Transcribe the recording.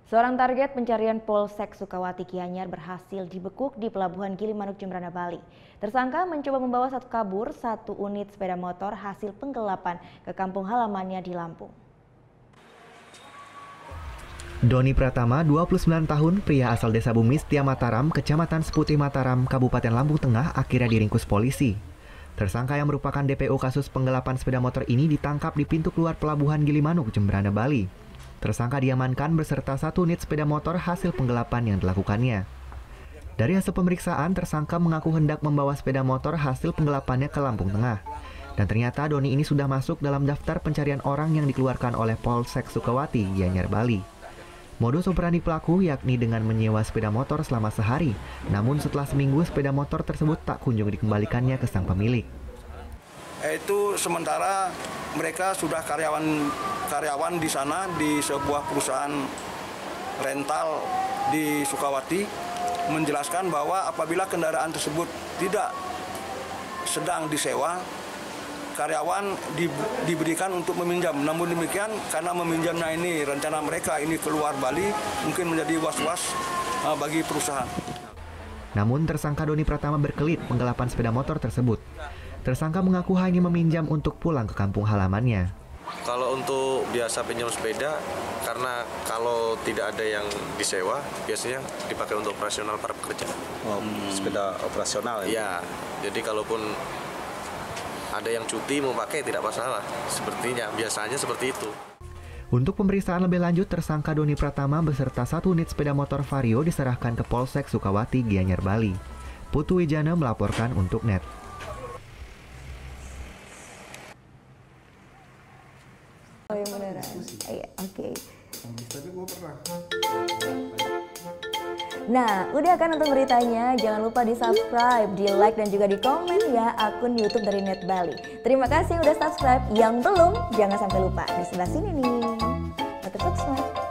Seorang target pencarian Polsek Sukawati Gianyar berhasil dibekuk di Pelabuhan Gilimanuk, Jemberana, Bali. Tersangka mencoba membawa satu unit sepeda motor hasil penggelapan ke kampung halamannya di Lampung. Doni Pratama, 29 tahun, pria asal Desa Bumi Setia Mataram, Kecamatan Seputih Mataram, Kabupaten Lampung Tengah, akhirnya diringkus polisi. Tersangka yang merupakan DPO kasus penggelapan sepeda motor ini ditangkap di pintu keluar Pelabuhan Gilimanuk, Jemberana, Bali. Tersangka diamankan beserta satu unit sepeda motor hasil penggelapan yang dilakukannya. Dari hasil pemeriksaan, tersangka mengaku hendak membawa sepeda motor hasil penggelapannya ke Lampung Tengah. Dan ternyata Doni ini sudah masuk dalam daftar pencarian orang yang dikeluarkan oleh Polsek Sukawati, Gianyar, Bali. Modus operandi pelaku yakni dengan menyewa sepeda motor selama sehari, namun setelah seminggu sepeda motor tersebut tak kunjung dikembalikannya ke sang pemilik. Itu sementara mereka sudah karyawan di sana di sebuah perusahaan rental di Sukawati menjelaskan bahwa apabila kendaraan tersebut tidak sedang disewa, karyawan diberikan untuk meminjam. Namun demikian, karena meminjamnya ini rencana mereka ini keluar Bali, mungkin menjadi was-was bagi perusahaan. Namun tersangka Doni Pratama berkelit penggelapan sepeda motor tersebut. Tersangka mengaku hanya meminjam untuk pulang ke kampung halamannya. Kalau untuk biasa pinjam sepeda, karena kalau tidak ada yang disewa, biasanya dipakai untuk operasional para pekerja. Oh, sepeda operasional ya? Ya, jadi kalaupun ada yang cuti mau pakai tidak masalah. Sepertinya, biasanya seperti itu. Untuk pemeriksaan lebih lanjut, tersangka Doni Pratama beserta satu unit sepeda motor Vario diserahkan ke Polsek Sukawati, Gianyar, Bali. Putu Wijana melaporkan untuk NET. Oh yang beneran? Iya, oke. Tapi gue pernah. Nah, udah kan nonton beritanya? Jangan lupa di subscribe, di like, dan juga di komen ya akun YouTube dari Net Bali. Terima kasih udah subscribe. Yang belum, jangan sampai lupa. Di sebelah sini nih. Subscribe.